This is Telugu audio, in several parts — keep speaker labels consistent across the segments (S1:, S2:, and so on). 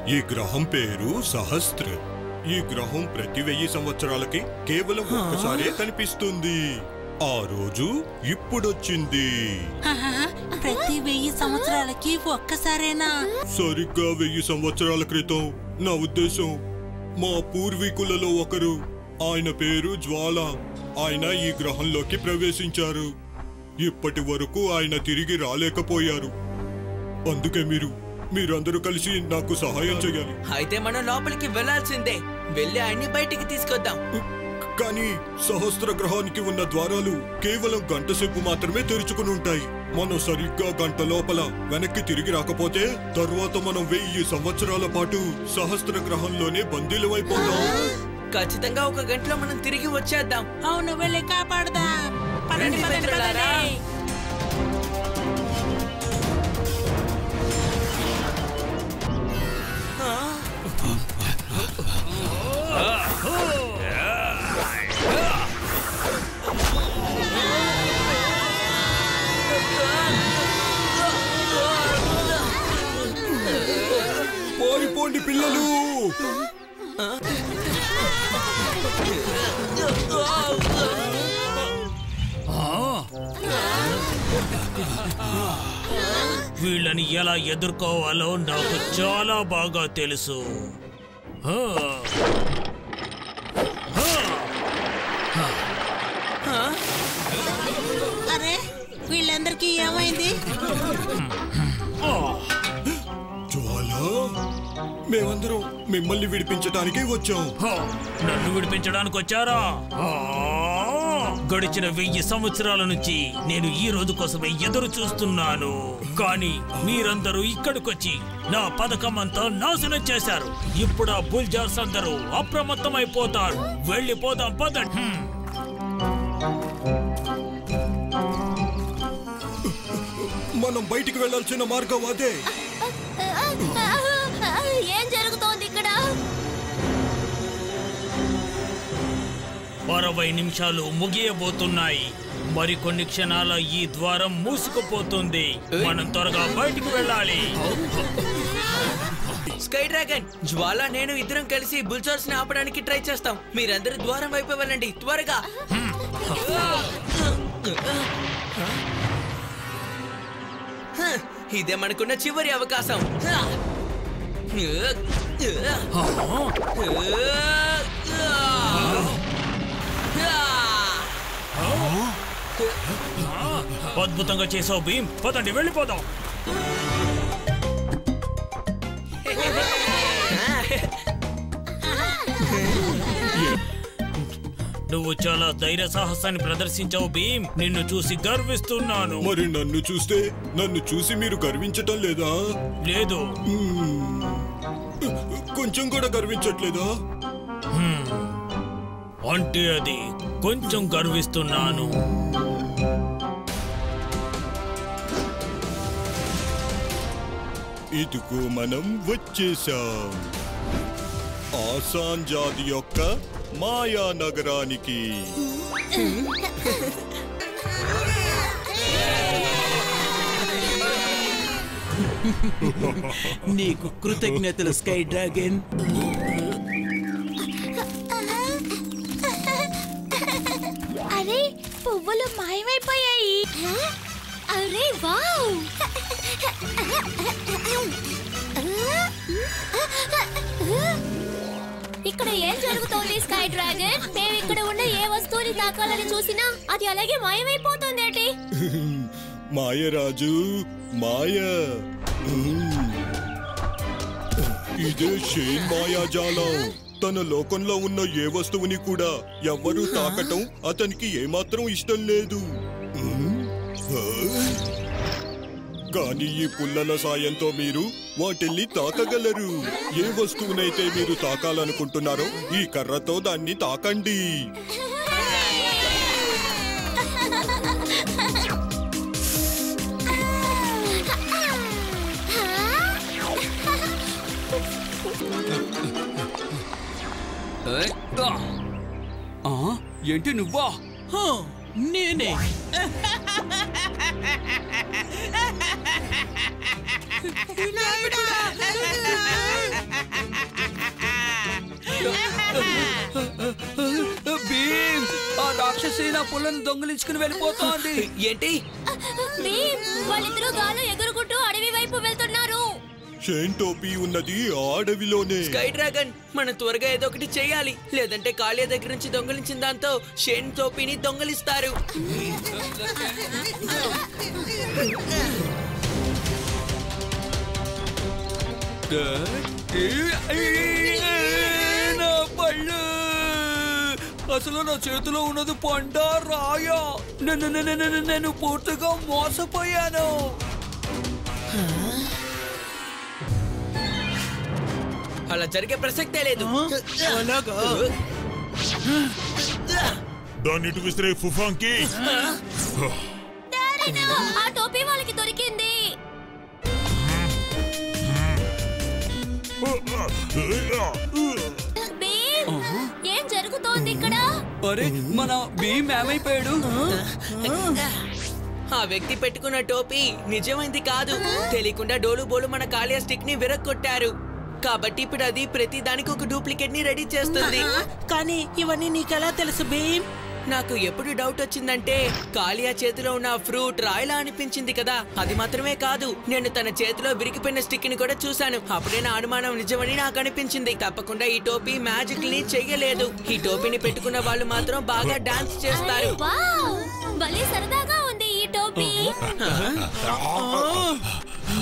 S1: ఈ గ్రహం పేరు సహస్ర. ఈ గ్రహం ప్రతి 1000 సంవత్సరాలకి కేవలం ఒక్కసారే కనిపిస్తుంది. ఆ రోజు ఇప్పుడొచ్చింది.
S2: ప్రతి 1000 సంవత్సరాలకి ఒక్కసారేనా?
S1: సరిగ్గా 1000 సంవత్సరాల క్రితం. నా ఉద్దేశం మా పూర్వీకులలో ఒకరు, ఆయన పేరు జ్వాల. ఆయన ఈ గ్రహంలోకి ప్రవేశించారు. ఇప్పటి వరకు ఆయన తిరిగి రాలేకపోయారు. అందుకే మీరందరూ కలిసి నాకు సహాయం చేయాలి.
S3: అయితే మనం లోపలికి వెళ్లాల్సిందే. వెళ్ళి ఆయన్ని బయటికి తీసుకొద్దాం.
S1: కానీ సహస్ర గ్రహానికి ఉన్న ద్వారాలు కేవలం గంట సేపు మాత్రమే తెరుచుకుని ఉంటాయి. మనం సరిగ్గా గంట లోపల వెనక్కి తిరిగి రాకపోతే తర్వాత మనం 1000 సంవత్సరాల పాటు సహస్ర గ్రహంలోనే బందీలమైపోతాం.
S3: ఖచ్చితంగా 1 గంటలో మనం తిరిగి వచ్చేద్దాం.
S2: అవును, వెళ్ళి కాపాడదాం.
S1: పారిపోండి పిల్లలు.
S4: వీళ్ళని ఎలా ఎదుర్కోవాలో నాకు చాలా బాగా తెలుసు.
S2: అరే, వీళ్ళందరికీ ఏమైంది?
S1: జ్వాలా, మేమందరం మిమ్మల్ని విడిపించడానికి వచ్చాం.
S4: నన్ను విడిపించడానికి వచ్చారా? గడిచిన 1000 సంవత్సరాల నుంచి నేను ఈ రోజు కోసమే ఎదురు చూస్తున్నాను. కానీ మీరందరూ ఇక్కడికొచ్చి నా పథకం అంతా నాశనం చేశారు. ఇప్పుడు ఆ బుల్జార్స్ అందరూ అప్రమత్తమైపోతారు. వెళ్ళిపోదాం పదండి.
S1: మనం బయటికి వెళ్లాల్సిన మార్గం అదే.
S5: ఏం జరుగుతోంది ఇక్కడ?
S4: 60 నిమిషాలు ముగియబోతున్నాయి. మరికొన్ని క్షణాల ఈ ద్వారం మూసుకుపోతుంది. మనం త్వరగా బయటికి వెళ్ళాలి.
S3: స్కై డ్రాగన్, జ్వాల, నేను ఇద్దరం కలిసి బుల్జార్స్ ని ఆపడానికి ట్రై చేస్తాం. మీరందరూ ద్వారం వైపు వెళ్ళండి త్వరగా. ఇదే మనకున్న చివరి అవకాశం.
S4: అద్భుతంగా చేసావు భీమ్. పదండి వెళ్ళిపోదాం. నువ్వు చాలా ధైర్య సాహసాన్ని ప్రదర్శించావు భీమ్. నిన్ను చూసి గర్విస్తున్నాను.
S1: మరి నన్ను చూసి మీరు గర్వించటం లేదా?
S4: లేదు.
S1: కొంచెం కూడా గర్వించట్లేదా?
S4: అంటే అది కొంచెం గర్విస్తున్నాను.
S1: ఇదిగో మనం వచ్చేసాం ఆసాన్ జాతి యొక్క మాయా నగరానికి.
S6: నీకు కృతజ్ఞతలు స్కై డ్రాగన్.
S5: అరే, పువ్వులు మాయమైపోయాయి. అరే వావ్! ఇక్కడ ఏం జరుగుతోంది స్కై డ్రాగన్? మేము ఇక్కడ ఉన్న ఏ వస్తువుని తాకాలని చూసినా అది అలాగే మాయమైపోతుందేంటి?
S1: మాయరాజు మాయ. ఇదే షేన్ మాయాజాలం. తన లోకంలో ఉన్న ఏ వస్తువుని కూడా ఎవ్వరూ తాకటం అతనికి ఏమాత్రం ఇష్టం లేదు. కానీ ఈ పుల్లల సాయంతో మీరు వాటిల్ని తాకగలరు. ఏ వస్తువునైతే మీరు తాకాలనుకుంటున్నారో ఈ కర్రతో దాన్ని తాకండి.
S6: ఏంటి నువ్వా? నేనే.
S3: వచ్చేసి నా పుల్లను దొంగిలించుకుని వెళ్ళిపోతోంది. ఏంటి?
S5: భీమ్, వాళ్ళిద్దరూ గాల్లో ఎగురుకుంటూ అడవి వైపు వెళ్తున్నారు.
S1: షైన్ టోపీ ఉన్నది ఆ అడవిలోనే.
S3: స్కై డ్రాగన్, మనం త్వరగా ఏదో ఒకటి చేయాలి, లేదంటే కాళియా దగ్గర నుంచి దొంగిలించిన దాంతో షైన్ టోపీని దొంగిలిస్తారు. నా పళ్ళు, అసలు నా చేతిలో ఉన్నది పంట రాయా. నేను పూర్తిగా మోసపోయాను. అలా జరిగే ప్రసక్తే లేదు.
S1: దాన్ని ఇటు విసిరే ఫుఫాంకి.
S5: ఆ టోపీ వాళ్ళకి దొరికింది. భీమ్, ఏం జరుగుతోంది ఇక్కడ?
S3: అరే, మన భీమ్ ఏమైపోయాడు? ఆ వ్యక్తి పెట్టుకున్న టోపీ నిజమైంది కాదు. తెలియకుండా డోలు బోలు మన కాళియా స్టిక్ ని విరగొట్టారు. కాబట్టి ఇప్పుడు అది ప్రతి దానికి ఒక డూప్లికేట్ ని రెడీ చేస్తుంది.
S2: కానీ ఇవన్నీ నీకెలా తెలుసు భీమ్?
S3: నాకు ఎప్పుడు డౌట్ వచ్చిందంటే కాళియా చేతిలో ఉన్న ఫ్రూట్ రాయిలా అనిపించింది కదా. అది మాత్రమే కాదు, నేను తన చేతిలో విరిగిపోయిన స్టిక్ ని కూడా చూశాను. అప్పుడే నా అనుమానం నిజమని నాకు అనిపించింది. తప్పకుండా ఈ టోపీ మ్యాజిక్ ని చెయ్యలేదు. ఈ టోపీని పెట్టుకున్న వాళ్ళు మాత్రం బాగా డాన్స్ చేస్తారు.
S5: వావ్, భలే సరదాగా ఉంది ఈ టోపీ.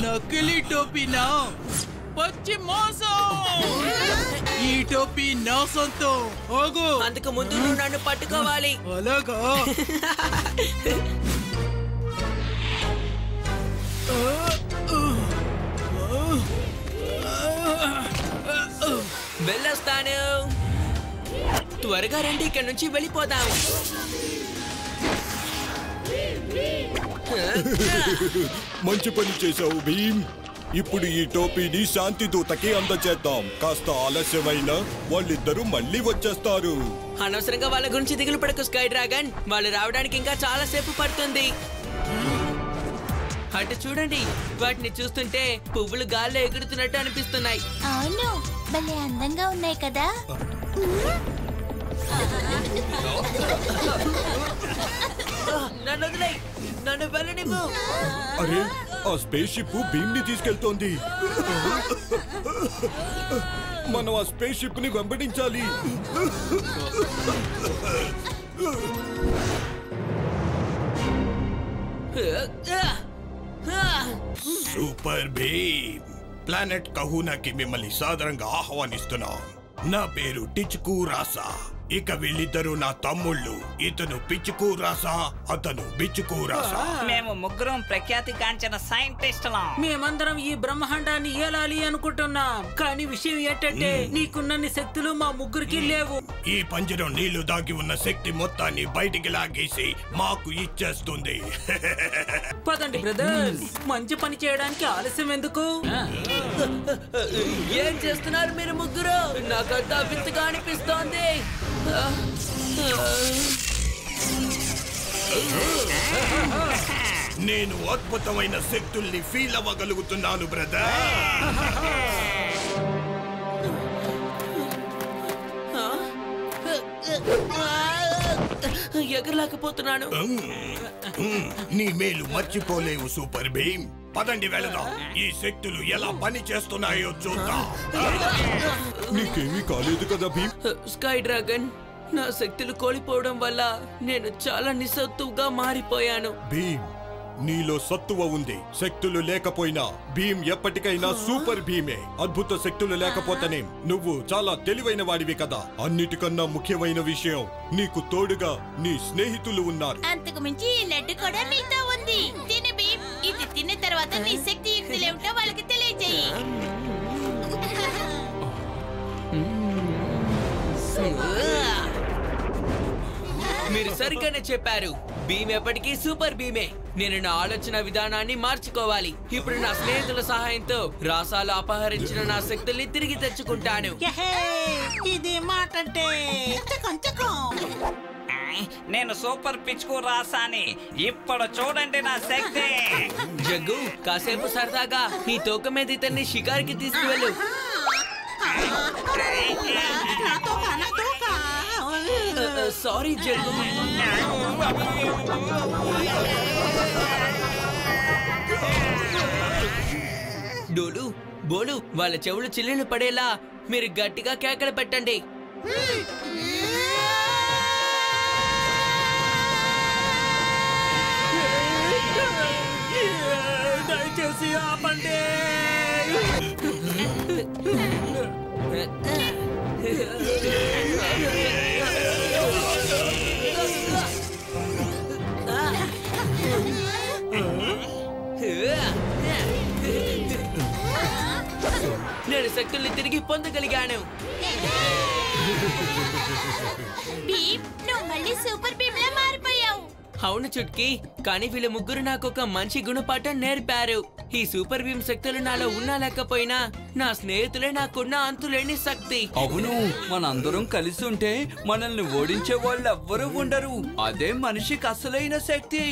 S6: నకిలీ టోపీనా? పచ్చి మోసం! ఈ టోపీ నా సొంతం. ఆగు.
S3: అందుకు ముందు నువ్వు నన్ను పట్టుకోవాలి.
S6: అలాగా?
S3: వెళ్ళొస్తాను. త్వరగా రండి, ఇక్కడ నుంచి వెళ్ళిపోదాం.
S1: మంచి పని చేశావు భీమ్. ఇప్పుడు ఈ టోపీని శాంతి దూతకి అందచేద్దాం. కాస్త ఆలస్యమైన వాళ్ళిద్దరూ మళ్ళీ వచ్చేస్తారు.
S3: అనవసరంగా వాళ్ళ గురించి దిగులు పడకు స్కై డ్రాగన్. వాళ్ళు రావడానికి ఇంకా చాలా సేపు పడుతుంది. అటు చూడండి, వాటిని చూస్తుంటే పువ్వులు గాల్లో ఎగురుతున్నట్టు అనిపిస్తున్నాయి.
S5: అవును, భలే అందంగా ఉన్నాయి కదా.
S3: నన్ను వదిలేయ్, నన్ను వెళ్ళనివ్వు.
S1: అరే, ఆ స్పేస్ షిప్ భీమ్ ని తీసుకెళ్తోంది. మనం ఆ స్పేస్ షిప్ ని వెంబడించాలి. సూపర్ భీమ్, ప్లానెట్ కహూనాకి మిమ్మల్ని సాదరంగా ఆహ్వానిస్తున్నాం. నా పేరు టిచుకు రాసా. ఇక వీళ్ళిద్దరూ నా తమ్ముళ్ళు. ఇతను పిచ్చుకు రాసా, అతను బిచ్చుకు రాసా.
S7: మేము ముగ్గురం ప్రఖ్యాతి కాంచిన సైంటిస్టులం.
S2: మేమందరం ఈ బ్రహ్మాండాన్ని ఏలాలి అనుకుంటున్నాం. కానీ విషయం ఏంటంటే నీకున్నన్ని శక్తులు మా ముగ్గురికి లేవు.
S1: ఈ పంజరం నీళ్లు దాగి ఉన్న శక్తి మొత్తాన్ని బయటికి లాగేసి మాకు ఇచ్చేస్తుంది.
S2: పదండి బ్రదర్స్, మంచి పని చేయడానికి ఆలస్యం ఎందుకు?
S3: ఏం చేస్తున్నారు మీరు ముగ్గురు? నాకంతా వింతగా అనిపిస్తోంది.
S1: నేను అద్భుతమైన శక్తుల్ని ఫీల్ అవ్వగలుగుతున్నాను బ్రదర్.
S3: ఎగరలేకపోతున్నాను.
S1: నీ మేలు మర్చిపోలేవు సూపర్ భీమ్. పదండి వెళదాం. ఈ శక్తులు ఎలా పని చేస్తున్నాయో చూద్దాం. నీకేమీ కాలేదు కదా భీమ్?
S3: స్కై డ్రాగన్, నా శక్తులు కోల్పోవడం వల్ల నేను చాలా నిస్సత్తుగా మారిపోయాను.
S1: భీమ్, నీలో సత్తువ ఉంది. శక్తులు లేకపోయినా భీమ్ ఎప్పటికైనా సూపర్ భీమే. అద్భుత శక్తులు లేకపోతేనే నువ్వు చాలా తెలివైన వాడివి కదా. అన్నిటికన్నా ముఖ్యమైన విషయం, నీకు తోడుగా నీ స్నేహితులు ఉన్నారు.
S5: అంతకు మించి ఈ లడ్డు కూడా నీతో ఉంది. తిను భీమ్, ఇది తిన్న తర్వాత నీ శక్తి యుక్తులేమిటో వాళ్ళకి తెలియజేయి.
S3: మీరు సరిగ్గానే చెప్పారు. భీమ్ ఎప్పటికీ సూపర్ భీమే. నేను నా ఆలోచన విధానాన్ని మార్చుకోవాలి. ఇప్పుడు నా స్నేహితుల సహాయంతో రాసాలు అపహరించిన నా శక్తుల్ని తిరిగి తెచ్చుకుంటాను.
S2: యహే, ఇది మాట అంటే
S7: నేను సూపర్ పిచ్చుకు రాసాని. ఇప్పుడు చూడండి నా శక్తి.
S3: జగ్గు, కాసేపు సరదాగా నీ తోక మీద ఇతన్ని షికారికి తీసుకువెళ్ళు. సారీ జగ్గు. డోలు బోలు వాళ్ళ చెవులు చిల్లులు పడేలా మీరు గట్టిగా కేకలు పెట్టండి.
S4: దయచేసి ఆపండి.
S3: నేను శక్తుల్ని తిరిగి పొందగలిగాను.
S5: భీమ్, నువ్వు మళ్ళీ సూపర్ భీమ్ లా మారిపోయావు.
S3: అవును చుట్కీ, కానీ వీళ్ళ ముగ్గురు నాకు ఒక మంచి గుణపాఠం నేర్పారు. ఈ సూపర్ భీమ్ శక్తులు నాలో ఉన్నా లేకపోయినా నా స్నేహితులే నాకున్న అంతులేని శక్తి.
S8: అవును, మనందరం కలిసి ఉంటే మనల్ని ఓడించే వాళ్ళు ఎవ్వరూ ఉండరు. అదే మనిషికి అసలైన శక్తి.